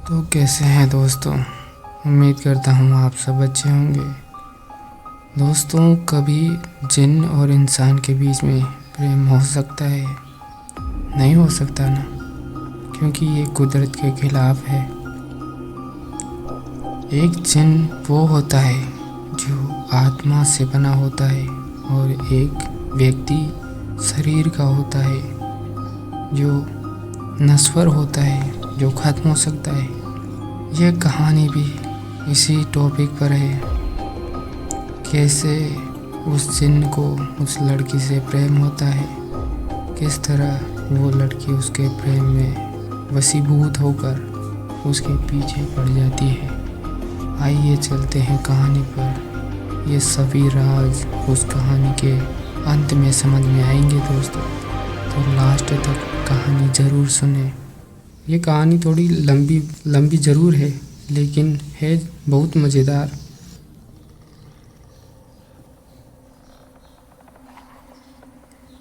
तो कैसे हैं दोस्तों। उम्मीद करता हूँ आप सब अच्छे होंगे। दोस्तों, कभी जिन और इंसान के बीच में प्रेम हो सकता है? नहीं हो सकता ना, क्योंकि ये कुदरत के खिलाफ है। एक जिन वो होता है जो आत्मा से बना होता है और एक व्यक्ति शरीर का होता है जो नश्वर होता है, जो ख़त्म हो सकता है। यह कहानी भी इसी टॉपिक पर है। कैसे उस जिन को उस लड़की से प्रेम होता है, किस तरह वो लड़की उसके प्रेम में वशीभूत होकर उसके पीछे पड़ जाती है। आइए चलते हैं कहानी पर। ये सभी राज उस कहानी के अंत में समझ में आएंगे दोस्तों, तो लास्ट तक कहानी ज़रूर सुने। ये कहानी थोड़ी लंबी ज़रूर है, लेकिन है बहुत मज़ेदार।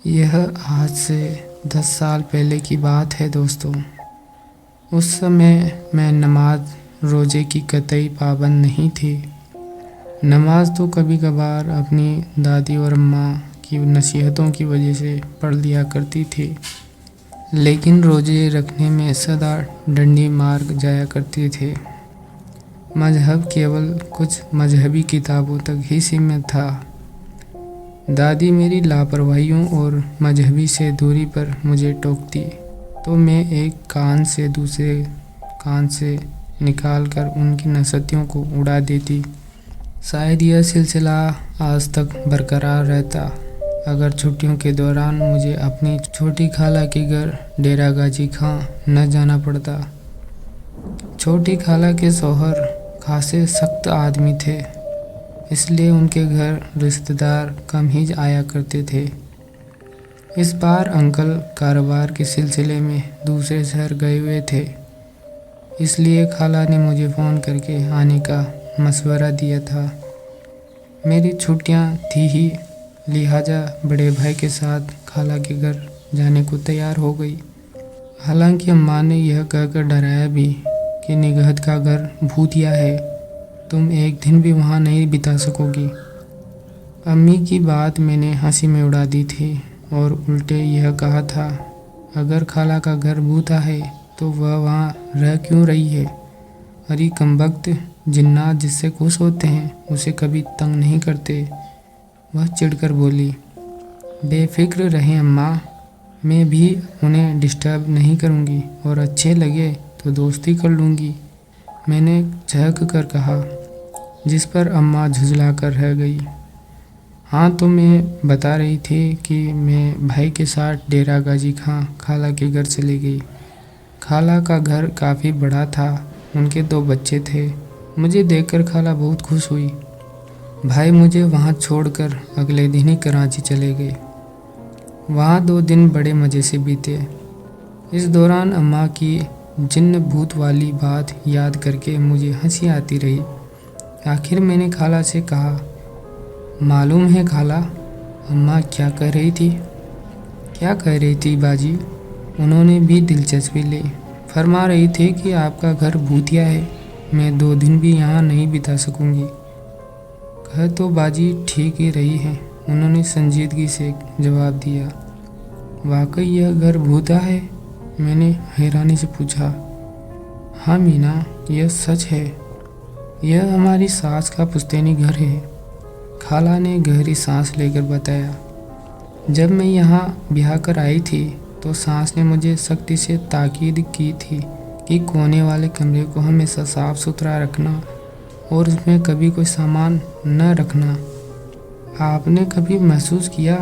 यह आज से 10 साल पहले की बात है दोस्तों। उस समय मैं नमाज रोज़े की कतई पाबंद नहीं थी। नमाज तो कभी कभार अपनी दादी और अम्मा की नसीहतों की वजह से पढ़ लिया करती थी, लेकिन रोज़े रखने में सदा डंडी मार जाया करते थे। मज़हब केवल कुछ मजहबी किताबों तक ही सीमित था। दादी मेरी लापरवाहियों और मजहबी से दूरी पर मुझे टोकती, तो मैं एक कान से दूसरे कान से निकालकर उनकी नसीहतों को उड़ा देती। शायद यह सिलसिला आज तक बरकरार रहता अगर छुट्टियों के दौरान मुझे अपनी छोटी खाला के घर डेरा गाजी खां न जाना पड़ता। छोटी खाला के शौहर खासे सख्त आदमी थे, इसलिए उनके घर रिश्तेदार कम ही आया करते थे। इस बार अंकल कारोबार के सिलसिले में दूसरे शहर गए हुए थे, इसलिए खाला ने मुझे फ़ोन करके आने का मशवरा दिया था। मेरी छुट्टियां थी ही, लिहाजा बड़े भाई के साथ खाला के घर जाने को तैयार हो गई। हालांकि अम्मा ने यह कहकर डराया भी कि निगहत का घर भूतिया है, तुम एक दिन भी वहाँ नहीं बिता सकोगी। अम्मी की बात मैंने हंसी में उड़ा दी थी और उल्टे यह कहा था, अगर खाला का घर भूता है तो वह वहाँ रह क्यों रही है? अरे कमबख्त, जिन्नात जिससे खुश होते हैं उसे कभी तंग नहीं करते। वह चिढ़कर बोली, बेफिक्र रहें अम्मा, मैं भी उन्हें डिस्टर्ब नहीं करूँगी और अच्छे लगे तो दोस्ती कर लूँगी। मैंने झक कर कहा, जिस पर अम्मा झुँझला कर रह गई। हाँ, तो मैं बता रही थी कि मैं भाई के साथ डेरा गाजी खां खाला के घर चली गई। खाला का घर काफ़ी बड़ा था, उनके 2 बच्चे थे। मुझे देखकर खाला बहुत खुश हुई। भाई मुझे वहाँ छोड़कर अगले दिन ही कराची चले गए। वहाँ 2 दिन बड़े मज़े से बीते। इस दौरान अम्मा की जिन्न भूत वाली बात याद करके मुझे हंसी आती रही। आखिर मैंने खाला से कहा, मालूम है खाला, अम्मा क्या कह रही थी? क्या कह रही थी बाजी? उन्होंने भी दिलचस्पी ली। फरमा रही थी कि आपका घर भूतिया है, मैं 2 दिन भी यहाँ नहीं बिता सकूँगी। कह तो बाजी ठीक ही रही है, उन्होंने संजीदगी से जवाब दिया। वाकई यह घर भूता है? मैंने हैरानी से पूछा। हाँ मीना, यह सच है। यह हमारी सास का पुश्तैनी घर है, खाला ने गहरी सांस लेकर बताया। जब मैं यहाँ ब्याह कर आई थी तो सास ने मुझे सख्ती से ताकीद की थी कि कोने वाले कमरे को हमेशा साफ सुथरा रखना और उसमें कभी कोई सामान न रखना। आपने कभी महसूस किया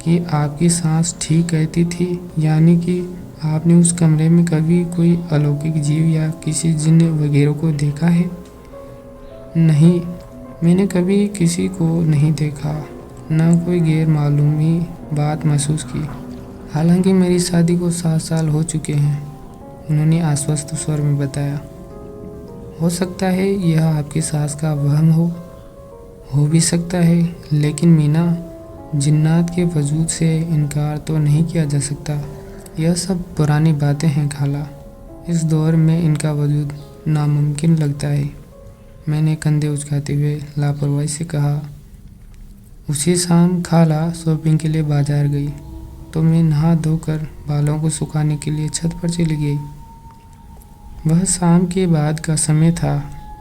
कि आपकी सांस ठीक कहती थी? यानी कि आपने उस कमरे में कभी कोई अलौकिक जीव या किसी जिन्न वगैरह को देखा है? नहीं, मैंने कभी किसी को नहीं देखा, न कोई गैर मालूमी बात महसूस की। हालांकि मेरी शादी को 7 साल हो चुके हैं, उन्होंने आश्वस्त स्वर में बताया। हो सकता है यह आपकी सास का वहम हो भी सकता है, लेकिन मीना, जिन्नात के वजूद से इनकार तो नहीं किया जा सकता। यह सब पुरानी बातें हैं खाला, इस दौर में इनका वजूद नामुमकिन लगता है, मैंने कंधे उचकाते हुए लापरवाही से कहा। उसी शाम खाला शॉपिंग के लिए बाजार गई तो मैं नहा धोकर बालों को सुखाने के लिए छत पर चली गई। वह शाम के बाद का समय था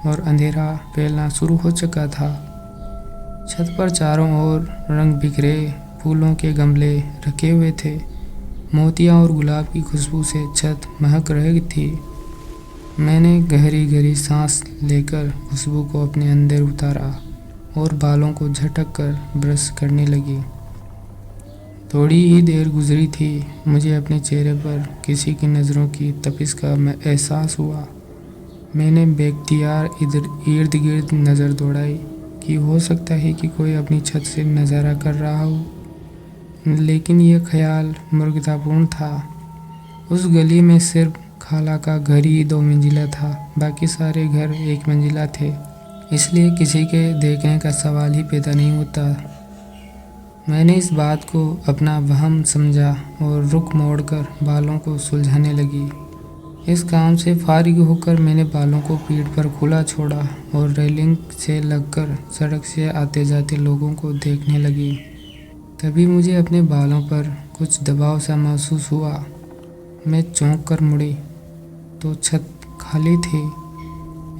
और अंधेरा फैलना शुरू हो चुका था। छत पर चारों ओर रंग बिखरे फूलों के गमले रखे हुए थे। मोतियाँ और गुलाब की खुशबू से छत महक रही थी। मैंने गहरी गहरी सांस लेकर खुशबू को अपने अंदर उतारा और बालों को झटक कर ब्रश करने लगी। थोड़ी ही देर गुजरी थी, मुझे अपने चेहरे पर किसी की नज़रों की तपिश का एहसास हुआ। मैंने बेख्तियार इर्द गिर्द नज़र दौड़ाई कि हो सकता है कि कोई अपनी छत से नज़ारा कर रहा हो, लेकिन यह ख्याल मूर्खतापूर्ण था। उस गली में सिर्फ खाला का घर ही 2 मंजिला था, बाकी सारे घर 1 मंजिला थे, इसलिए किसी के देखने का सवाल ही पैदा नहीं होता। मैंने इस बात को अपना वहम समझा और रुख मोड़कर बालों को सुलझाने लगी। इस काम से फारिग होकर मैंने बालों को पीठ पर खुला छोड़ा और रेलिंग से लगकर सड़क से आते जाते लोगों को देखने लगी। तभी मुझे अपने बालों पर कुछ दबाव सा महसूस हुआ। मैं चौंक कर मुड़ी तो छत खाली थी।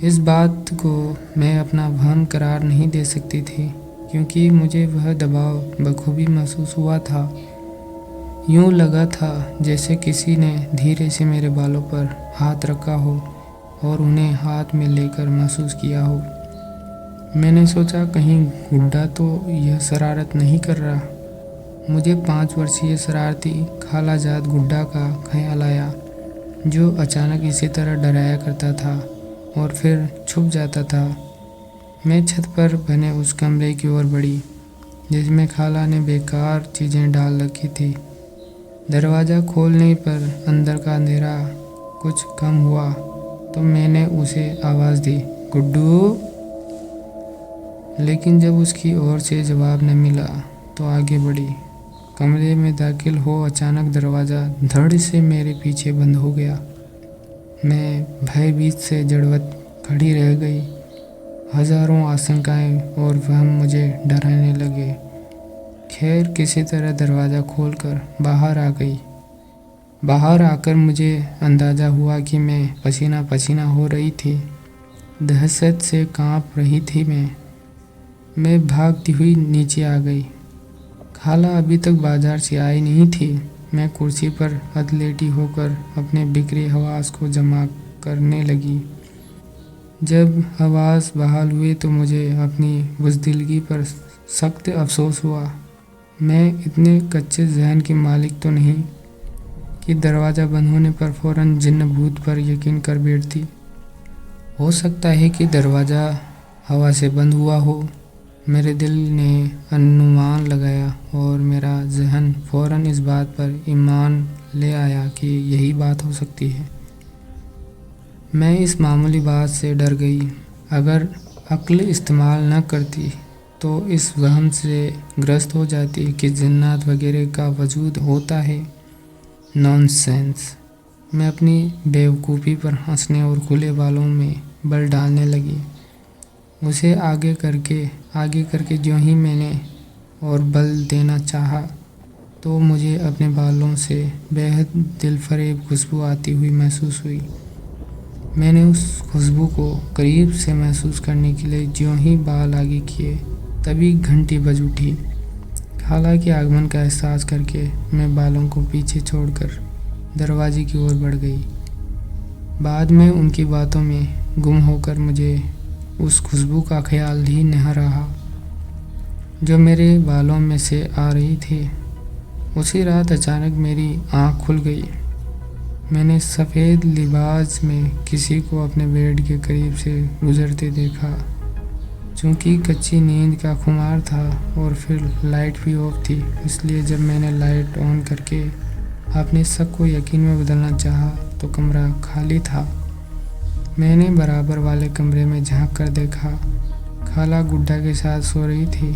इस बात को मैं अपना वहम करार नहीं दे सकती थी, क्योंकि मुझे वह दबाव बखूबी महसूस हुआ था। यूँ लगा था जैसे किसी ने धीरे से मेरे बालों पर हाथ रखा हो और उन्हें हाथ में लेकर महसूस किया हो। मैंने सोचा कहीं गुड्डा तो यह शरारत नहीं कर रहा। मुझे 5 वर्षीय शरारती खालाजाद गुड्डा का ख्याल आया, जो अचानक इसी तरह डराया करता था और फिर छुप जाता था। मैं छत पर बने उस कमरे की ओर बढ़ी जिसमें खाला ने बेकार चीज़ें डाल रखी थी। दरवाज़ा खोलने पर अंदर का अंधेरा कुछ कम हुआ तो मैंने उसे आवाज़ दी, गुड्डू। लेकिन जब उसकी ओर से जवाब न मिला तो आगे बढ़ी। कमरे में दाखिल हो अचानक दरवाज़ा धड़ से मेरे पीछे बंद हो गया। मैं भयभीत से जड़वत खड़ी रह गई। हजारों आशंकाएं और वहम मुझे डराने लगे। खैर किसी तरह दरवाज़ा खोलकर बाहर आ गई। बाहर आकर मुझे अंदाज़ा हुआ कि मैं पसीना पसीना हो रही थी। दहशत से कांप रही थी। मैं भागती हुई नीचे आ गई। खाला अभी तक बाजार से आई नहीं थी। मैं कुर्सी पर अधलेटी होकर अपने बिखरे हवास को जमा करने लगी। जब हवास बहाल हुए तो मुझे अपनी बुज़दिलगी पर सख्त अफसोस हुआ। मैं इतने कच्चे जहन की मालिक तो नहीं कि दरवाज़ा बंद होने पर फ़ौरन जिन्न भूत पर यकीन कर बैठती। हो सकता है कि दरवाज़ा हवा से बंद हुआ हो। मेरे दिल ने अनुमान लगाया और मेरा जहन फ़ौरन इस बात पर ईमान ले आया कि यही बात हो सकती है। मैं इस मामूली बात से डर गई। अगर अक्ल इस्तेमाल न करती तो इस वहम से ग्रस्त हो जाती कि जिन्नात वगैरह का वजूद होता है। नॉनसेंस। मैं अपनी बेवकूफ़ी पर हंसने और खुले बालों में बल डालने लगी। उसे आगे करके ज्यों ही मैंने और बल देना चाहा तो मुझे अपने बालों से बेहद दिलफरेब खुशबू आती हुई महसूस हुई। मैंने उस खुशबू को करीब से महसूस करने के लिए ज्यों ही बाल आगे किए तभी घंटी बज उठी। खाला के आगमन का एहसास करके मैं बालों को पीछे छोड़कर दरवाजे की ओर बढ़ गई। बाद में उनकी बातों में गुम होकर मुझे उस खुशबू का ख्याल ही नहीं रहा जो मेरे बालों में से आ रही थी। उसी रात अचानक मेरी आँख खुल गई। मैंने सफ़ेद लिबास में किसी को अपने बेड के करीब से गुजरते देखा। चूँकि कच्ची नींद का खुमार था और फिर लाइट भी ऑफ थी, इसलिए जब मैंने लाइट ऑन करके अपने शक को यकीन में बदलना चाहा तो कमरा खाली था। मैंने बराबर वाले कमरे में झांक कर देखा। खाला गुड्डा के साथ सो रही थी।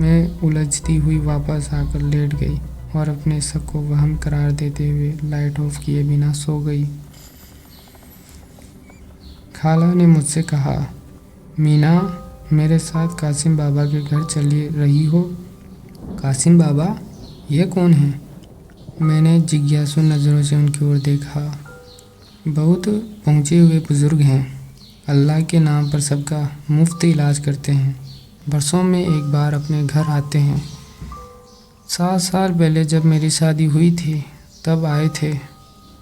मैं उलझती हुई वापस आकर लेट गई और अपने शक को वहम करार देते हुए लाइट ऑफ किए बिना सो गई। खाला ने मुझसे कहा, मीना, मेरे साथ कासिम बाबा के घर चली रही हो। कासिम बाबा? यह कौन है? मैंने जिज्ञासु नज़रों से उनकी ओर देखा। बहुत पहुँचे हुए बुज़ुर्ग हैं। अल्लाह के नाम पर सबका मुफ्त इलाज करते हैं। बरसों में एक बार अपने घर आते हैं। 7 साल पहले जब मेरी शादी हुई थी तब आए थे।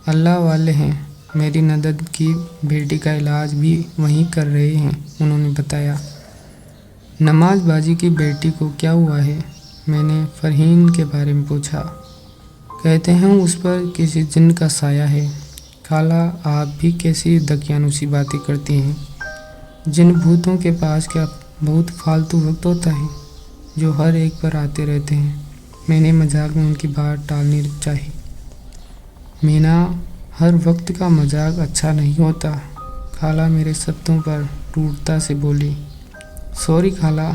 अल्लाह वाले हैं। मेरी ननद की बेटी का इलाज भी वहीं कर रहे हैं, उन्होंने बताया। नमाज बाजी की बेटी को क्या हुआ है? मैंने फरहीन के बारे में पूछा। कहते हैं उस पर किसी जिन्न का साया है। खाला, आप भी कैसी दकियानुसी बातें करती हैं। जिन भूतों के पास क्या बहुत फालतू वक्त होता है जो हर एक पर आते रहते हैं। मैंने मजाक में उनकी बात टालनी चाही। मीना, हर वक्त का मजाक अच्छा नहीं होता। खाला मेरे शब्दों पर टूटता से बोली। सॉरी खाला।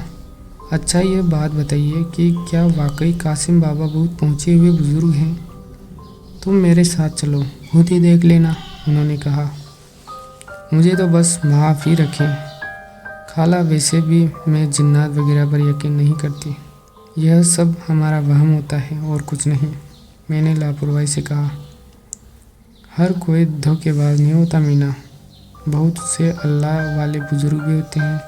अच्छा, ये बात बताइए कि क्या वाकई कासिम बाबा बहुत पहुँचे हुए बुज़ुर्ग हैं? तुम मेरे साथ चलो, खुद ही देख लेना, उन्होंने कहा। मुझे तो बस माफ़ ही रखें खाला, वैसे भी मैं जिन्नात वगैरह पर यकीन नहीं करती। यह सब हमारा वहम होता है और कुछ नहीं, मैंने लापरवाही से कहा। हर कोई धोखेबाज नहीं होता मीना, बहुत से अल्लाह वाले बुजुर्ग भी होते हैं।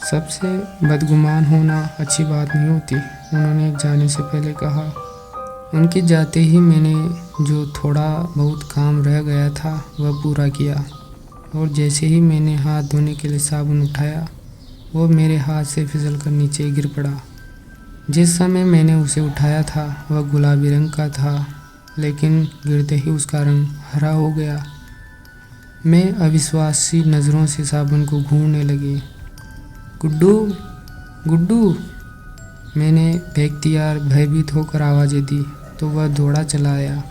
सबसे बदगुमान होना अच्छी बात नहीं होती, उन्होंने जाने से पहले कहा। उनके जाते ही मैंने जो थोड़ा बहुत काम रह गया था वह पूरा किया, और जैसे ही मैंने हाथ धोने के लिए साबुन उठाया वो मेरे हाथ से फिसल कर नीचे गिर पड़ा। जिस समय मैंने उसे उठाया था वह गुलाबी रंग का था, लेकिन गिरते ही उसका रंग हरा हो गया। मैं अविश्वासी नज़रों से साबुन को घूरने लगी। गुड्डू, गुड्डू, मैंने बेख्तियार भयभीत होकर आवाज़ें दी तो वह दौड़ा चला आया।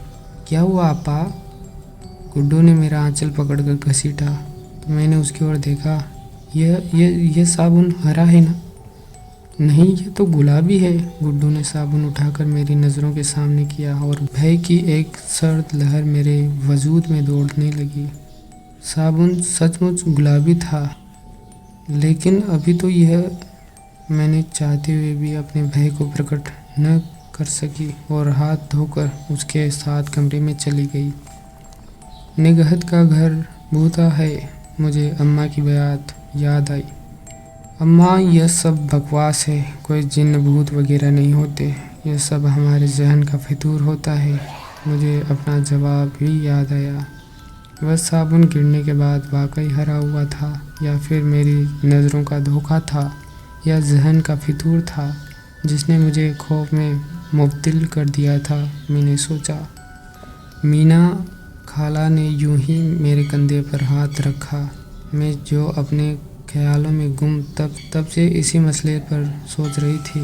क्या हुआ आपा? गुड्डू ने मेरा आंचल पकड़कर घसीटा तो मैंने उसकी ओर देखा। यह साबुन हरा है ना? नहीं, ये तो गुलाबी है। गुड्डू ने साबुन उठाकर मेरी नज़रों के सामने किया और भय की एक सर्द लहर मेरे वजूद में दौड़ने लगी। साबुन सचमुच गुलाबी था, लेकिन अभी तो यह मैंने चाहते हुए भी अपने भय को प्रकट न कर सकी और हाथ धोकर उसके साथ कमरे में चली गई। निगहत का घर भूता है। मुझे अम्मा की बात याद आई। अम्मा, यह सब बकवास है, कोई जिन्न भूत वगैरह नहीं होते, यह सब हमारे जहन का फितूर होता है। मुझे अपना जवाब भी याद आया। वह साबुन गिरने के बाद वाकई हरा हुआ था, या फिर मेरी नज़रों का धोखा था, या जहन का फितूर था जिसने मुझे खौफ में मुब्तिल कर दिया था। मैंने सोचा। मीना, खाला ने यूं ही मेरे कंधे पर हाथ रखा। मैं जो अपने ख्यालों में गुम तब से इसी मसले पर सोच रही थी।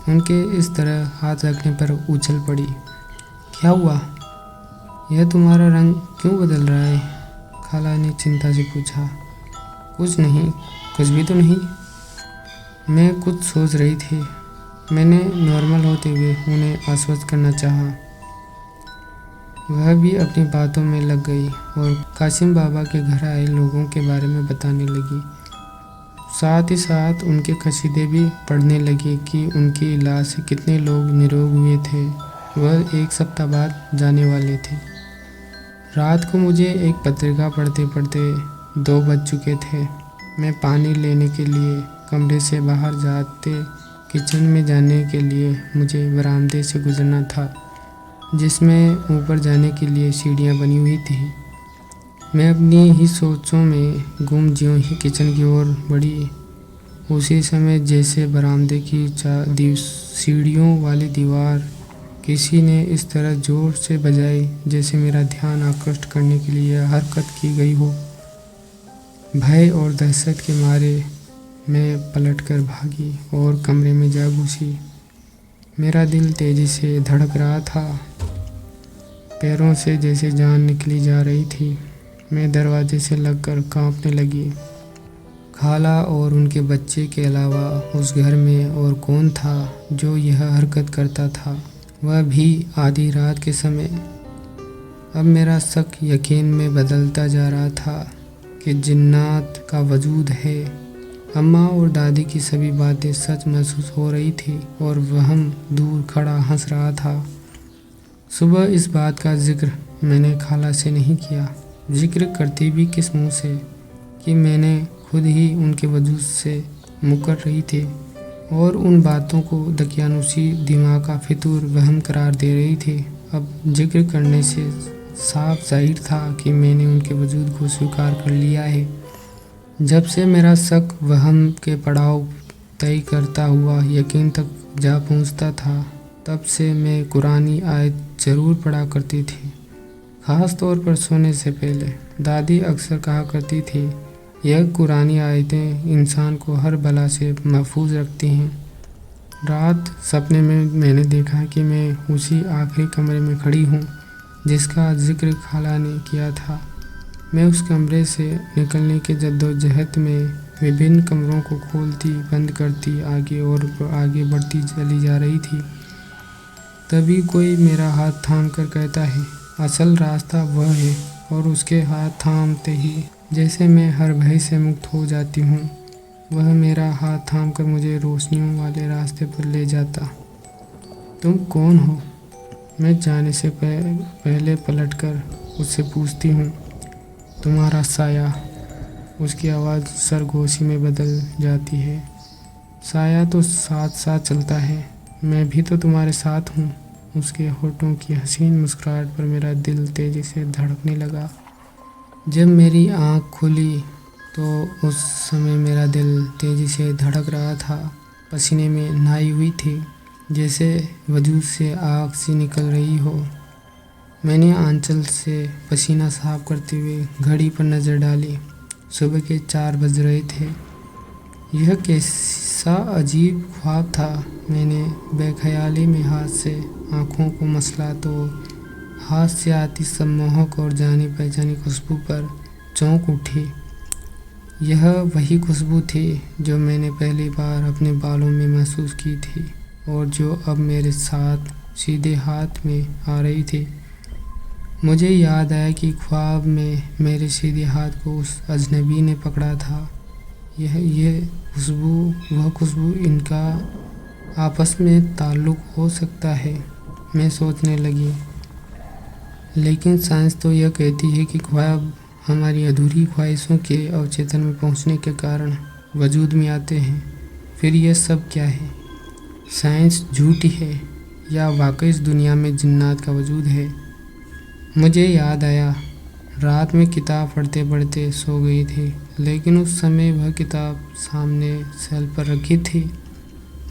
उनके इस तरह हाथ रखने पर उछल पड़ी। क्या हुआ? यह तुम्हारा रंग क्यों बदल रहा है? खाला ने चिंता से पूछा। कुछ नहीं, कुछ भी तो नहीं। मैं कुछ सोच रही थी। मैंने नॉर्मल होते हुए उन्हें आश्वस्त करना चाहा। वह भी अपनी बातों में लग गई और कासिम बाबा के घर आए लोगों के बारे में बताने लगी। साथ ही साथ उनके कसीदे भी पढ़ने लगी कि उनके इलाज से कितने लोग निरोग हुए थे। वह 1 सप्ताह बाद जाने वाले थे। रात को मुझे एक पत्रिका पढ़ते पढ़ते 2 बज चुके थे। मैं पानी लेने के लिए कमरे से बाहर जाते किचन में जाने के लिए मुझे बरामदे से गुजरना था, जिसमें ऊपर जाने के लिए सीढ़ियाँ बनी हुई थी। मैं अपनी ही सोचों में गुम ज्यों ही किचन की ओर बढ़ी, उसी समय जैसे बरामदे की सीढ़ियों वाली दीवार किसी ने इस तरह जोर से बजाई जैसे मेरा ध्यान आकृष्ट करने के लिए हरकत की गई हो। भय और दहशत के मारे मैं पलटकर भागी और कमरे में जा घुसी। मेरा दिल तेजी से धड़क रहा था, पैरों से जैसे जान निकली जा रही थी। मैं दरवाजे से लगकर कांपने लगी। खाला और उनके बच्चे के अलावा उस घर में और कौन था जो यह हरकत करता था, वह भी आधी रात के समय। अब मेरा शक यकीन में बदलता जा रहा था। कि जिन्नात का वजूद है। अम्मा और दादी की सभी बातें सच महसूस हो रही थी और वहम दूर खड़ा हंस रहा था। सुबह इस बात का जिक्र मैंने खाला से नहीं किया, जिक्र करती भी किस मुँह से कि मैंने खुद ही उनके वजूद से मुकर रही थी और उन बातों को दकियानुसी दिमाग का फितूर वहम करार दे रही थी। अब जिक्र करने से साफ जाहिर था कि मैंने उनके वजूद को स्वीकार कर लिया है। जब से मेरा शक वहम के पड़ाव तय करता हुआ यकीन तक जा पहुंचता था, तब से मैं कुरानी आयत ज़रूर पढ़ा करती थी, ख़ास तौर पर सोने से पहले। दादी अक्सर कहा करती थी, यह कुरानी आयतें इंसान को हर बला से महफूज रखती हैं। रात सपने में मैंने देखा कि मैं उसी आखिरी कमरे में खड़ी हूँ जिसका जिक्र खाला ने किया था। मैं उस कमरे से निकलने की जद्दोजहद में विभिन्न कमरों को खोलती बंद करती आगे और आगे बढ़ती चली जा रही थी। तभी कोई मेरा हाथ थाम कर कहता है, असल रास्ता वह है, और उसके हाथ थामते ही जैसे मैं हर भय से मुक्त हो जाती हूँ, वह मेरा हाथ थाम कर मुझे रोशनियों वाले रास्ते पर ले जाता। तुम कौन हो? मैं जाने से पहले पलटकर उससे पूछती हूँ। तुम्हारा साया। उसकी आवाज़ सरगोशी में बदल जाती है। साया तो साथ साथ चलता है, मैं भी तो तुम्हारे साथ हूँ। उसके होठों की हसीन मुस्कुराहट पर मेरा दिल तेज़ी से धड़कने लगा। जब मेरी आँख खुली तो उस समय मेरा दिल तेज़ी से धड़क रहा था, पसीने में नहाई हुई थी, जैसे वजूद से आग सी निकल रही हो। मैंने आंचल से पसीना साफ करते हुए घड़ी पर नज़र डाली। सुबह के 4 बज रहे थे। यह कैसा अजीब ख्वाब था। मैंने बेख्याली में हाथ से आँखों को मसला तो हाथ से आती सम्मोहक और जानी पहचानी खुशबू पर चौंक उठी। यह वही खुशबू थी जो मैंने पहली बार अपने बालों में महसूस की थी और जो अब मेरे साथ सीधे हाथ में आ रही थी। मुझे याद आया कि ख्वाब में मेरे सीधे हाथ को उस अजनबी ने पकड़ा था। यह खुशबू, वह खुशबू, इनका आपस में ताल्लुक़ हो सकता है, मैं सोचने लगी। लेकिन साइंस तो यह कहती है कि ख्वाब हमारी अधूरी ख्वाहिशों के अवचेतन में पहुंचने के कारण वजूद में आते हैं। फिर यह सब क्या है? साइंस झूठी है या वाकई इस दुनिया में जिन्नात का वजूद है? मुझे याद आया, रात में किताब पढ़ते पढ़ते सो गई थी, लेकिन उस समय वह किताब सामने शेल्फ पर रखी थी।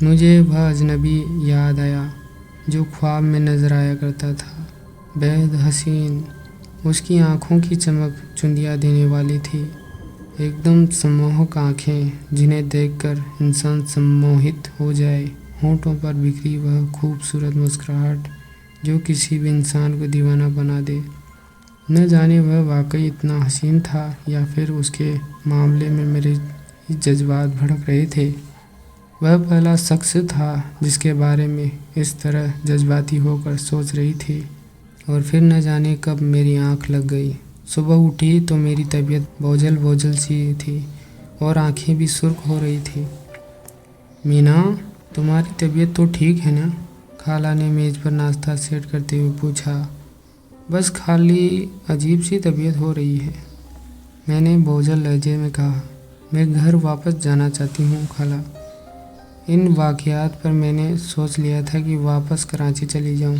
मुझे वह अजनबी याद आया जो ख्वाब में नज़र आया करता था, बेहद हसीन। उसकी आँखों की चमक चुंदिया देने वाली थी, एकदम सम्मोहक आँखें जिन्हें देखकर इंसान सम्मोहित हो जाए। होंठों पर बिखरी वह खूबसूरत मुस्कुराहट जो किसी भी इंसान को दीवाना बना दे। न जाने वह वाकई इतना हसीन था या फिर उसके मामले में मेरे जज्बात भड़क रहे थे। वह पहला शख्स था जिसके बारे में इस तरह जज्बाती होकर सोच रही थी। और फिर न जाने कब मेरी आँख लग गई। सुबह उठी तो मेरी तबीयत बोझल बोझल सी थी और आँखें भी सुर्ख हो रही थी। मीना, तुम्हारी तबीयत तो ठीक है ना? खाला ने मेज़ पर नाश्ता सेट करते हुए पूछा। बस खाली अजीब सी तबीयत हो रही है, मैंने बोझल लहजे में कहा। मैं घर वापस जाना चाहती हूँ खाला। इन वाक़यात पर मैंने सोच लिया था कि वापस कराची चली जाऊँ,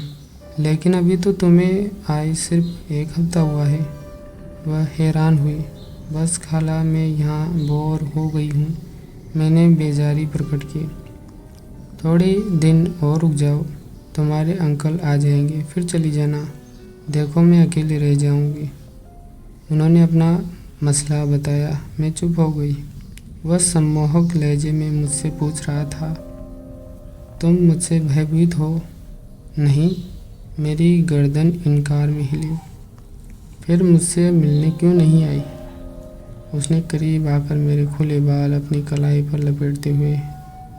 लेकिन अभी तो तुम्हें आए सिर्फ 1 हफ्ता हुआ है। वह हैरान हुई। बस खाला, मैं यहाँ बोर हो गई हूँ, मैंने बेजारी प्रकट की। थोड़े दिन और रुक जाओ, तुम्हारे अंकल आ जाएंगे, फिर चली जाना। देखो मैं अकेले रह जाऊंगी। उन्होंने अपना मसला बताया। मैं चुप हो गई। वह सम्मोहक लहजे में मुझसे पूछ रहा था, तुम मुझसे भयभीत हो? नहीं, मेरी गर्दन इनकार में हिली। फिर मुझसे मिलने क्यों नहीं आई? उसने करीब आकर मेरे खुले बाल अपनी कलाई पर लपेटते हुए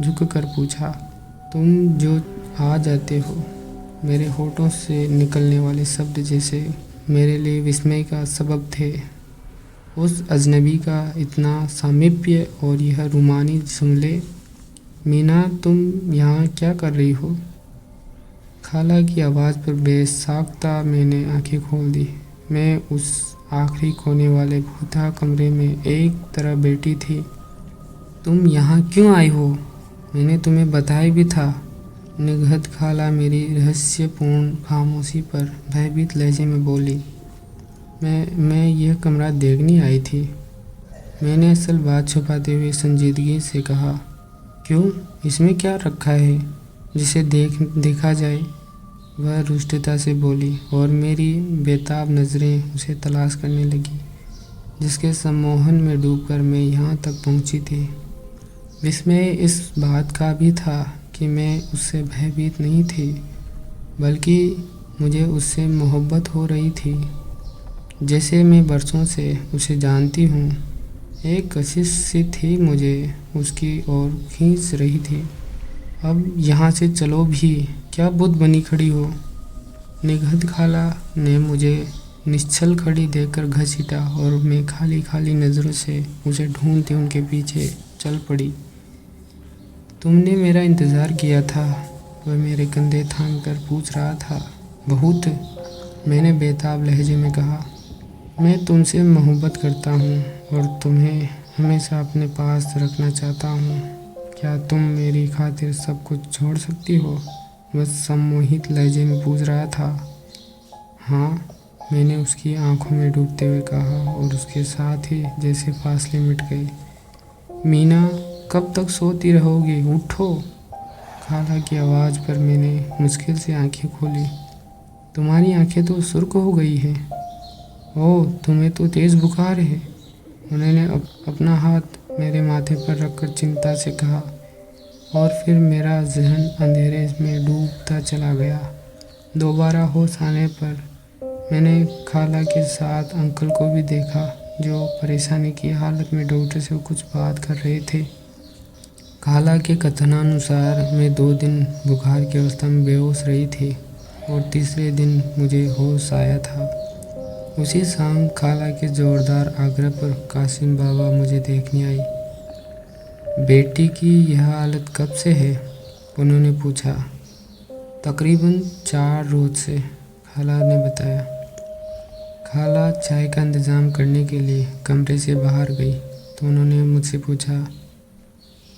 झुककर पूछा। तुम जो आ जाते हो। मेरे होठों से निकलने वाले शब्द जैसे मेरे लिए विस्मय का सबब थे। उस अजनबी का इतना सामीप्य और यह रूमानी जुमले। मीना, तुम यहाँ क्या कर रही हो? खाला की आवाज़ पर बेसाख्ता मैंने आंखें खोल दी। मैं उस आखिरी कोने वाले भूता कमरे में एक तरह बैठी थी। तुम यहाँ क्यों आई हो? मैंने तुम्हें बताया भी था। निगहत खाला मेरी रहस्यपूर्ण खामोशी पर भयभीत लहजे में बोली। मैं यह कमरा देखने आई थी। मैंने असल बात छुपाते हुए संजीदगी से कहा। क्यों, इसमें क्या रखा है जिसे देखा जाए? वह रुष्टता से बोली और मेरी बेताब नज़रें उसे तलाश करने लगी, जिसके सम्मोहन में डूबकर मैं यहाँ तक पहुँची थी। विस्मय इस बात का भी था कि मैं उससे भयभीत नहीं थी, बल्कि मुझे उससे मोहब्बत हो रही थी। जैसे मैं बरसों से उसे जानती हूँ, एक कशिश सी थी मुझे उसकी ओर खींच रही थी। अब यहाँ से चलो भी, क्या बुद्ध बनी खड़ी हो? निगहत खाला ने मुझे निश्चल खड़ी देखकर घसीटा और मैं खाली खाली नज़रों से उसे ढूंढती उनके पीछे चल पड़ी। तुमने मेरा इंतज़ार किया था, वह मेरे कंधे थाम कर पूछ रहा था। बहुत, मैंने बेताब लहजे में कहा। मैं तुमसे मोहब्बत करता हूँ और तुम्हें हमेशा अपने पास रखना चाहता हूँ। क्या तुम मेरी खातिर सब कुछ छोड़ सकती हो? वह सम्मोहित लहजे में पूछ रहा था। हाँ, मैंने उसकी आंखों में डूबते हुए कहा और उसके साथ ही जैसे फासले मिट गए। मीना, कब तक सोती रहोगी? उठो। खाला की आवाज़ पर मैंने मुश्किल से आंखें खोली। तुम्हारी आंखें तो सुर्ख हो गई हैं। ओह, तुम्हें तो तेज़ बुखार है। उन्होंने अपना हाथ मेरे माथे पर रखकर चिंता से कहा और फिर मेरा जहन अंधेरे में डूबता चला गया। दोबारा होश आने पर मैंने खाला के साथ अंकल को भी देखा, जो परेशानी की हालत में डॉक्टर से कुछ बात कर रहे थे। खाला के कथनानुसार मैं 2 दिन बुखार की अवस्था में बेहोश रही थी और तीसरे दिन मुझे होश आया था। उसी शाम खाला के जोरदार आग्रह पर कासिम बाबा मुझे देखने आई। बेटी की यह हालत कब से है? उन्होंने पूछा। तकरीबन 4 रोज से, खाला ने बताया। खाला चाय का इंतज़ाम करने के लिए कमरे से बाहर गई तो उन्होंने मुझसे पूछा,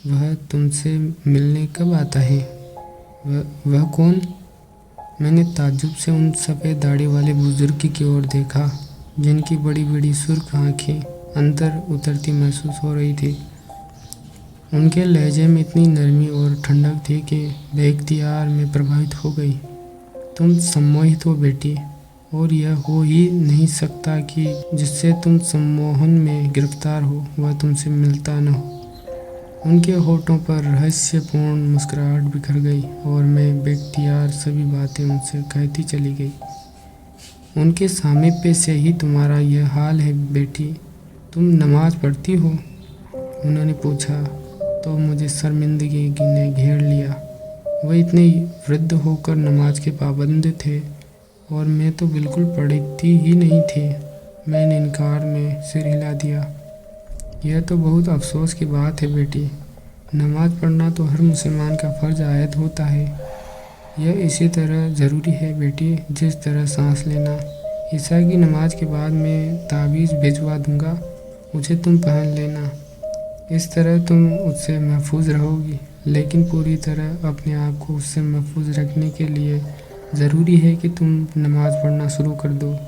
वह तुमसे मिलने कब आता है? वह कौन? मैंने ताज्जुब से उन सफ़ेद दाढ़ी वाले बुजुर्ग की ओर देखा, जिनकी बड़ी बड़ी सुर्ख आंखें अंदर उतरती महसूस हो रही थी। उनके लहजे में इतनी नरमी और ठंडक थी कि बेख्तियार में प्रभावित हो गई। तुम सम्मोहित हो बेटी, और यह हो ही नहीं सकता कि जिससे तुम सम्मोहन में गिरफ्तार हो वह तुमसे मिलता न हो। उनके होठों पर रहस्यपूर्ण मुस्कुराहट बिखर गई और मैं बेख्तियार सभी बातें उनसे कहती चली गई। उनके सामीप्य से ही तुम्हारा यह हाल है बेटी। तुम नमाज पढ़ती हो? उन्होंने पूछा तो मुझे शर्मिंदगी ने घेर लिया। वह इतने वृद्ध होकर नमाज के पाबंद थे और मैं तो बिल्कुल पढ़ती ही नहीं थी। मैंने इनकार में सिर हिला दिया। यह तो बहुत अफसोस की बात है बेटी। नमाज पढ़ना तो हर मुसलमान का फ़र्ज आयद होता है। यह इसी तरह ज़रूरी है बेटी जिस तरह सांस लेना। ईसा की नमाज के बाद मैं ताबीज़ भिजवा दूंगा, उसे तुम पहन लेना। इस तरह तुम उससे महफूज रहोगी, लेकिन पूरी तरह अपने आप को उससे महफूज रखने के लिए ज़रूरी है कि तुम नमाज पढ़ना शुरू कर दो।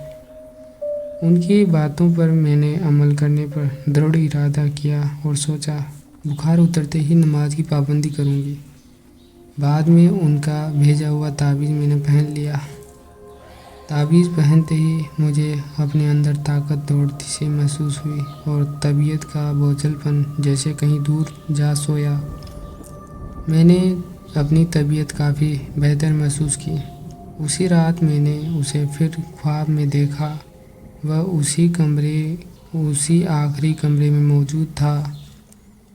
उनकी बातों पर मैंने अमल करने पर दृढ़ इरादा किया और सोचा बुखार उतरते ही नमाज की पाबंदी करूँगी। बाद में उनका भेजा हुआ ताबीज़ मैंने पहन लिया। ताबीज़ पहनते ही मुझे अपने अंदर ताकत दौड़ती सी महसूस हुई और तबीयत का बोझलपन जैसे कहीं दूर जा सोया। मैंने अपनी तबीयत काफ़ी बेहतर महसूस की। उसी रात मैंने उसे फिर ख्वाब में देखा। वह उसी आखिरी कमरे में मौजूद था।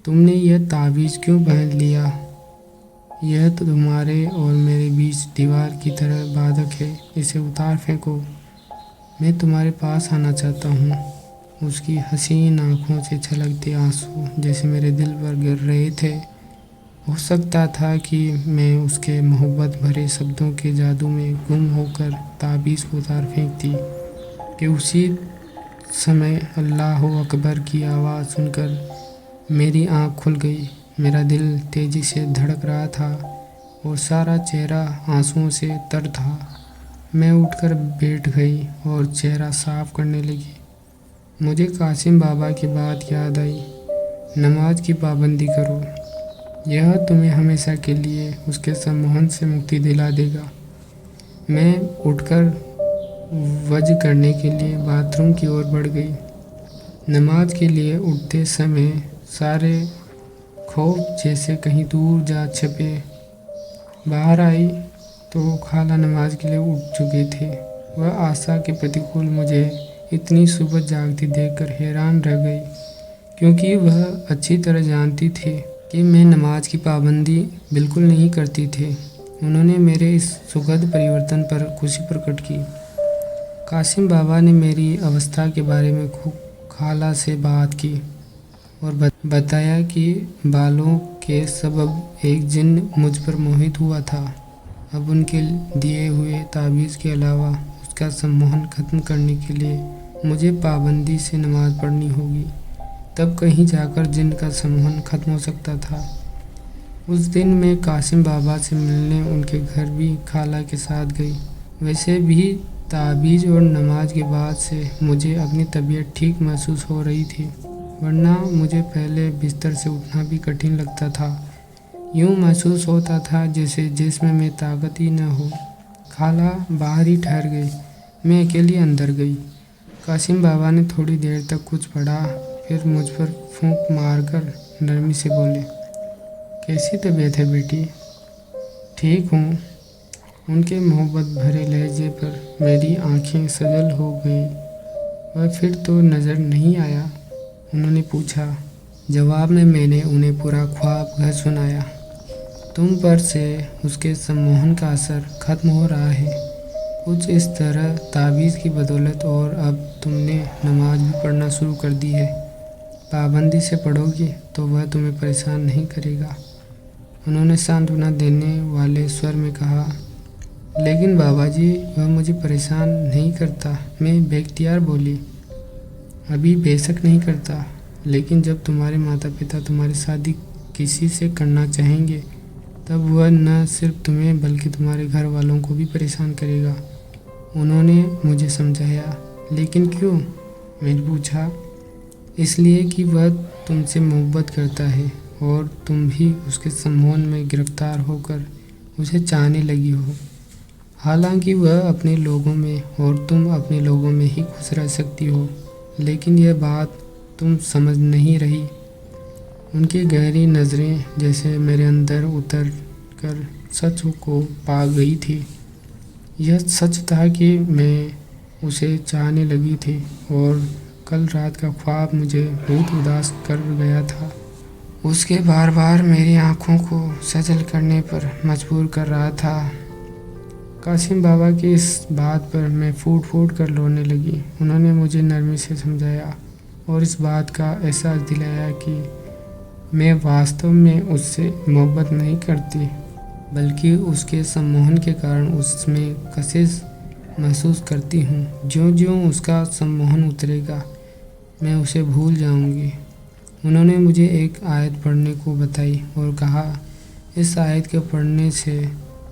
तुमने यह ताबीज़ क्यों पहन लिया? यह तो तुम्हारे और मेरे बीच दीवार की तरह बाधक है। इसे उतार फेंको। मैं तुम्हारे पास आना चाहता हूँ। उसकी हसीन आँखों से छलकते आंसू जैसे मेरे दिल पर गिर रहे थे। हो सकता था कि मैं उसके मोहब्बत भरे शब्दों के जादू में गुम होकर ताबीज़ को उतार फेंकती कि उसी समय अल्लाह अकबर की आवाज़ सुनकर मेरी आँख खुल गई। मेरा दिल तेज़ी से धड़क रहा था और सारा चेहरा आंसुओं से तर था। मैं उठकर बैठ गई और चेहरा साफ करने लगी। मुझे कासिम बाबा की बात याद आई, नमाज की पाबंदी करो, यह तुम्हें हमेशा के लिए उसके सम्मोहन से मुक्ति दिला देगा। मैं उठकर वज़ करने के लिए बाथरूम की ओर बढ़ गई। नमाज के लिए उठते समय सारे खौफ जैसे कहीं दूर जा छिपे। बाहर आई तो खाला नमाज के लिए उठ चुके थे। वह आशा के प्रतिकूल मुझे इतनी सुबह जागती देखकर हैरान रह गई, क्योंकि वह अच्छी तरह जानती थी कि मैं नमाज की पाबंदी बिल्कुल नहीं करती थी। उन्होंने मेरे इस सुखद परिवर्तन पर खुशी प्रकट की। कासिम बाबा ने मेरी अवस्था के बारे में खूब खाला से बात की और बताया कि बालों के सबब एक जिन मुझ पर मोहित हुआ था। अब उनके दिए हुए ताबीज़ के अलावा उसका सम्मोहन ख़त्म करने के लिए मुझे पाबंदी से नमाज़ पढ़नी होगी, तब कहीं जाकर जिन का सम्मोहन ख़त्म हो सकता था। उस दिन मैं कासिम बाबा से मिलने उनके घर भी खाला के साथ गई। वैसे भी ताबीज़ और नमाज के बाद से मुझे अपनी तबीयत ठीक महसूस हो रही थी, वरना मुझे पहले बिस्तर से उठना भी कठिन लगता था। यूँ महसूस होता था जैसे जिस्म में ताकत ही न हो। खाला बाहर ही ठहर गई, मैं अकेली अंदर गई। कासिम बाबा ने थोड़ी देर तक कुछ पढ़ा, फिर मुझ पर फूंक मारकर नरमी से बोले, कैसी तबीयत है बेटी? ठीक हूँ। उनके मोहब्बत भरे लहजे पर मेरी आंखें सजल हो गई। वह फिर तो नज़र नहीं आया, उन्होंने पूछा। जवाब में मैंने उन्हें पूरा ख्वाब घर सुनाया। तुम पर से उसके सम्मोहन का असर ख़त्म हो रहा है, कुछ इस तरह ताबीज़ की बदौलत, और अब तुमने नमाज भी पढ़ना शुरू कर दी है। पाबंदी से पढ़ोगी तो वह तुम्हें परेशान नहीं करेगा। उन्होंने सांत्वना देने वाले स्वर में कहा। लेकिन बाबा जी, वह मुझे परेशान नहीं करता, मैं बेख्तियार बोली। अभी बेशक नहीं करता, लेकिन जब तुम्हारे माता पिता तुम्हारी शादी किसी से करना चाहेंगे, तब वह न सिर्फ तुम्हें बल्कि तुम्हारे घर वालों को भी परेशान करेगा। उन्होंने मुझे समझाया। लेकिन क्यों? मैंने पूछा। इसलिए कि वह तुमसे मोहब्बत करता है और तुम भी उसके सम्मोहन में गिरफ्तार होकर उसे चाहने लगी हो। हालांकि वह अपने लोगों में और तुम अपने लोगों में ही खुश रह सकती हो, लेकिन यह बात तुम समझ नहीं रही। उनकी गहरी नज़रें जैसे मेरे अंदर उतर कर सच को पा गई थी। यह सच था कि मैं उसे चाहने लगी थी और कल रात का ख्वाब मुझे बहुत उदास कर गया था। उसके बार बार मेरी आँखों को सजल करने पर मजबूर कर रहा था। कासिम बाबा की इस बात पर मैं फूट फूट कर रोने लगी। उन्होंने मुझे नरमी से समझाया और इस बात का एहसास दिलाया कि मैं वास्तव में उससे मोहब्बत नहीं करती, बल्कि उसके सम्मोहन के कारण उसमें कशिश महसूस करती हूँ। ज्यों-ज्यों उसका सम्मोहन उतरेगा, मैं उसे भूल जाऊँगी। उन्होंने मुझे एक आयत पढ़ने को बताई और कहा, इस आयत के पढ़ने से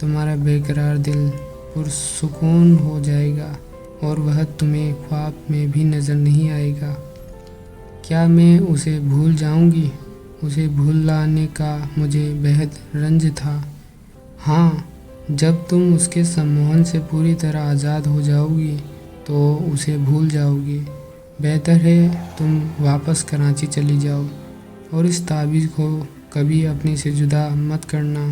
तुम्हारा बेकरार दिल पुरसुकून हो जाएगा और वह तुम्हें ख्वाब में भी नज़र नहीं आएगा। क्या मैं उसे भूल जाऊँगी? उसे भुलाने का मुझे बेहद रंज था। हाँ, जब तुम उसके सम्मोहन से पूरी तरह आज़ाद हो जाओगी तो उसे भूल जाओगी। बेहतर है तुम वापस कराची चली जाओ और इस ताबीज़ को कभी अपने से जुदा मत करना।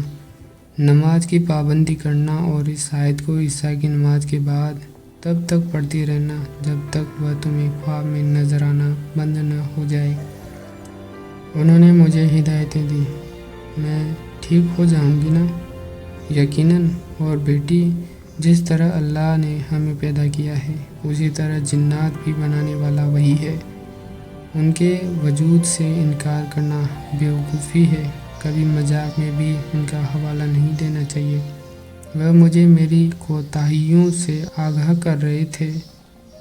नमाज की पाबंदी करना और इस आयत को ईशा की नमाज के बाद तब तक पढ़ती रहना जब तक वह तुम्हें ख्वाब में नज़र आना बंद न हो जाए। उन्होंने मुझे हिदायतें दी। मैं ठीक हो जाऊंगी ना? यकीनन। और बेटी, जिस तरह अल्लाह ने हमें पैदा किया है, उसी तरह जिन्नात भी बनाने वाला वही है। उनके वजूद से इनकार करना बेवकूफ़ी है। कभी मजाक में भी उनका हवाला नहीं देना चाहिए। वह मुझे मेरी कोताहियों से आगाह कर रहे थे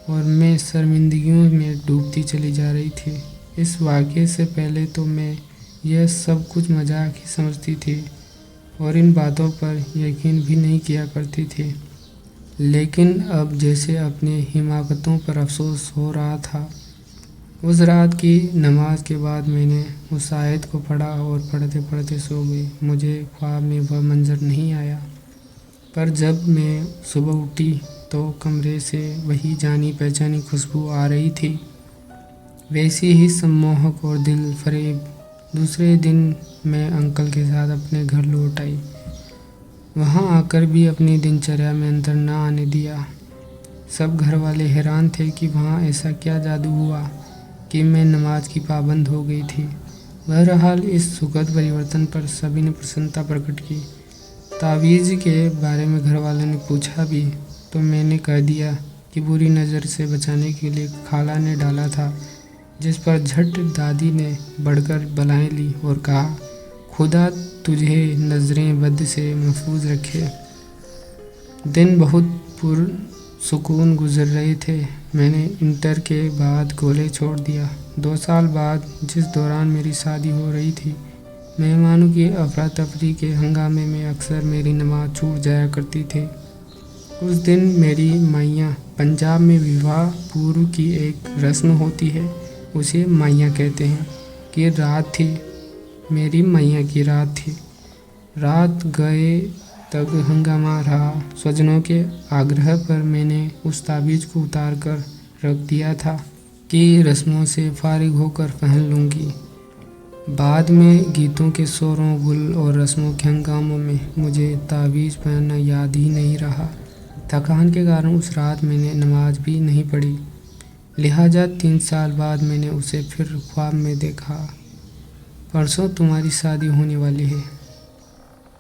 और मैं शर्मिंदगियों में डूबती चली जा रही थी। इस वाक़ये से पहले तो मैं यह सब कुछ मजाक ही समझती थी और इन बातों पर यकीन भी नहीं किया करती थी। लेकिन अब जैसे अपने हिमाकतों पर अफसोस हो रहा था। उस रात की नमाज के बाद मैंने उस आयत को पढ़ा और पढ़ते पढ़ते सो गई। मुझे ख्वाब में वह मंजर नहीं आया, पर जब मैं सुबह उठी तो कमरे से वही जानी पहचानी खुशबू आ रही थी, वैसी ही सम्मोहक और दिल फरेब। दूसरे दिन मैं अंकल के साथ अपने घर लौट आई। वहाँ आकर भी अपनी दिनचर्या में अंतर न आने दिया। सब घर वाले हैरान थे कि वहाँ ऐसा क्या जादू हुआ कि मैं नमाज की पाबंद हो गई थी। बहरहाल इस सुखद परिवर्तन पर सभी ने प्रसन्नता प्रकट की। तावीज़ के बारे में घर वालों ने पूछा भी तो मैंने कह दिया कि बुरी नज़र से बचाने के लिए खाला ने डाला था, जिस पर झट दादी ने बढ़कर बलाएं ली और कहा, खुदा तुझे नज़रें बद से महफूज रखे। दिन बहुत पुरसुकून गुजर रहे थे। मैंने इंटर के बाद कॉलेज छोड़ दिया। 2 साल बाद, जिस दौरान मेरी शादी हो रही थी, मेहमानों की अफरा तफरी के हंगामे में अक्सर मेरी नमाज छूट जाया करती थी। उस दिन मेरी माइयाँ, पंजाब में विवाह पूर्व की एक रस्म होती है, उसे माइयाँ कहते हैं, कि रात थी। मेरी माइयाँ की रात थी। रात गए तक हंगामा रहा। स्वजनों के आग्रह पर मैंने उस ताबीज़ को उतार कर रख दिया था कि रस्मों से फारिग होकर पहन लूँगी। बाद में गीतों के शोरों गुल और रस्मों के हंगामों में मुझे ताबीज़ पहनना याद ही नहीं रहा। थकान के कारण उस रात मैंने नमाज भी नहीं पढ़ी। लिहाजा 3 साल बाद मैंने उसे फिर ख्वाब में देखा। परसों तुम्हारी शादी होने वाली है।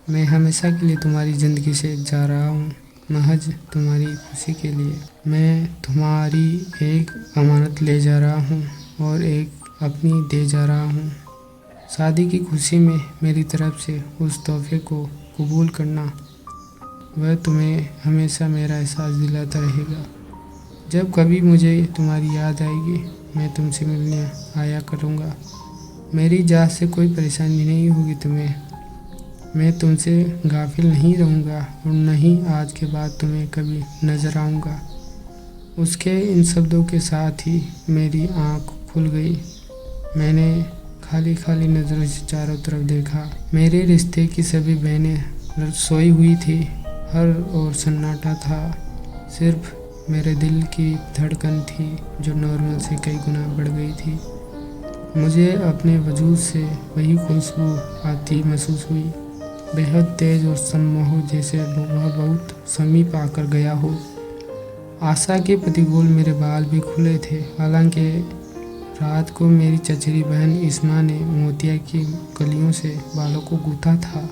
मैं हमेशा के लिए तुम्हारी ज़िंदगी से जा रहा हूँ, महज तुम्हारी खुशी के लिए। मैं तुम्हारी एक अमानत ले जा रहा हूँ और एक अपनी दे जा रहा हूँ। शादी की खुशी में मेरी तरफ से उस तोहफे को कबूल करना। वह तुम्हें हमेशा मेरा एहसास दिलाता रहेगा। जब कभी मुझे तुम्हारी याद आएगी, मैं तुमसे मिलने आया करूँगा। मेरी जात से कोई परेशानी नहीं होगी तुम्हें। मैं तुमसे गाफिल नहीं रहूँगा और न ही आज के बाद तुम्हें कभी नज़र आऊँगा। उसके इन शब्दों के साथ ही मेरी आँख खुल गई। मैंने खाली खाली नज़रों से चारों तरफ देखा। मेरे रिश्ते की सभी बहनें सोई हुई थी। हर ओर सन्नाटा था। सिर्फ मेरे दिल की धड़कन थी जो नॉर्मल से कई गुना बढ़ गई थी। मुझे अपने वजूद से वही खुशबू आती महसूस हुई, बेहद तेज और सम्मोह, जैसे वह बहुत समीप आकर गया हो। आशा के प्रतिकूल मेरे बाल भी खुले थे। हालांकि रात को मेरी चचेरी बहन इस्मा ने मोतिया की कलियों से बालों को गूंथा था।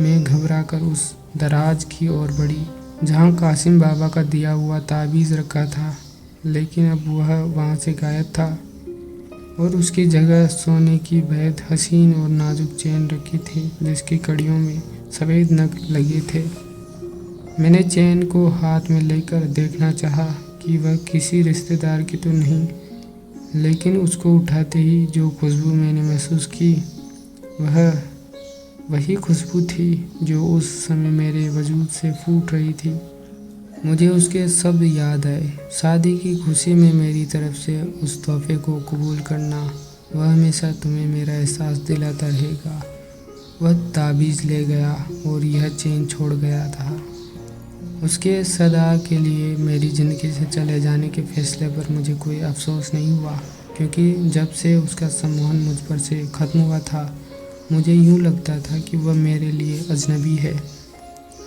मैं घबराकर उस दराज की ओर बढ़ी जहाँ कासिम बाबा का दिया हुआ ताबीज़ रखा था, लेकिन अब वह वहाँ से गायब था और उसकी जगह सोने की बेहद हसीन और नाजुक चेन रखी थी, जिसकी कड़ियों में सफ़ेद नग लगे थे। मैंने चेन को हाथ में लेकर देखना चाहा कि वह किसी रिश्तेदार की तो नहीं, लेकिन उसको उठाते ही जो खुशबू मैंने महसूस की, वह वही खुशबू थी जो उस समय मेरे वजूद से फूट रही थी। मुझे उसके शब्द याद आए, शादी की खुशी में मेरी तरफ से उस तोहफे को कबूल करना। वह हमेशा तुम्हें मेरा एहसास दिलाता रहेगा। वह ताबीज़ ले गया और यह चेन छोड़ गया था। उसके सदा के लिए मेरी ज़िंदगी से चले जाने के फैसले पर मुझे कोई अफसोस नहीं हुआ, क्योंकि जब से उसका सम्मोहन मुझ पर से ख़त्म हुआ था, मुझे यूँ लगता था कि वह मेरे लिए अजनबी है।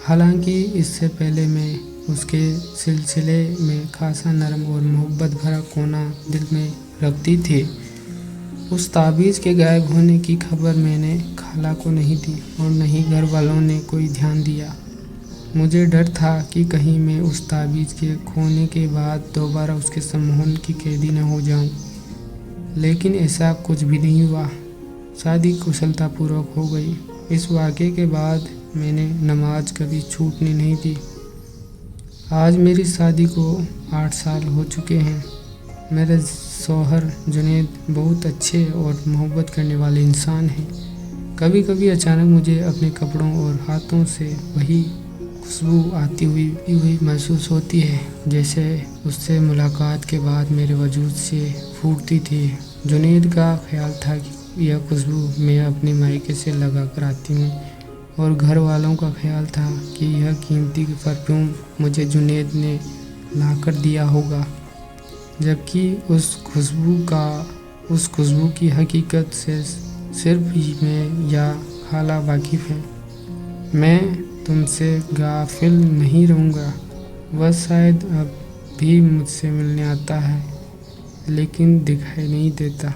हालांकि इससे पहले मैं उसके सिलसिले में खासा नरम और मोहब्बत भरा कोना दिल में रखती थी। उस ताबीज़ के गायब होने की खबर मैंने खाला को नहीं दी और न ही घर वालों ने कोई ध्यान दिया। मुझे डर था कि कहीं मैं उस ताबीज़ के खोने के बाद दोबारा उसके सम्मोहन की कैदी न हो जाऊं। लेकिन ऐसा कुछ भी नहीं हुआ। शादी कुशलतापूर्वक हो गई। इस वाक़ये के बाद मैंने नमाज कभी छूटने नहीं दी। आज मेरी शादी को 8 साल हो चुके हैं। मेरे शौहर जुनैद बहुत अच्छे और मोहब्बत करने वाले इंसान हैं। कभी कभी अचानक मुझे अपने कपड़ों और हाथों से वही खुशबू आती हुई महसूस होती है, जैसे उससे मुलाकात के बाद मेरे वजूद से फूटती थी। जुनैद का ख्याल था कि यह खुशबू मैं अपने मायके से लगा कर आती हूँ, और घर वालों का ख्याल था कि यह कीमती परफ्यूम मुझे जुनैद ने ला कर दिया होगा। जबकि उस खुशबू की हकीकत से सिर्फ ही मैं या खाला वाकिफ़ हैं। मैं तुमसे गाफिल नहीं रहूँगा। वह शायद अब भी मुझसे मिलने आता है, लेकिन दिखाई नहीं देता।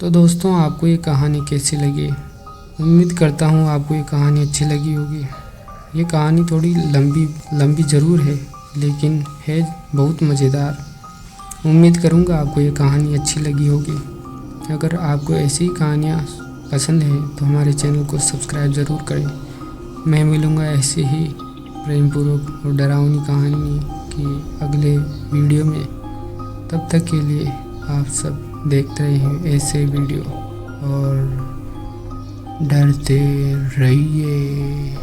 तो दोस्तों, आपको ये कहानी कैसी लगी? उम्मीद करता हूँ आपको ये कहानी अच्छी लगी होगी। ये कहानी थोड़ी लंबी ज़रूर है, लेकिन है बहुत मज़ेदार। उम्मीद करूँगा आपको ये कहानी अच्छी लगी होगी। अगर आपको ऐसी कहानियाँ पसंद है तो हमारे चैनल को सब्सक्राइब ज़रूर करें। मैं मिलूँगा ऐसे ही प्रेमपूर्वक और डरावनी कहानी की अगले वीडियो में। तब तक के लिए आप सब देखते रहिए ऐसे वीडियो और डरते रहिए।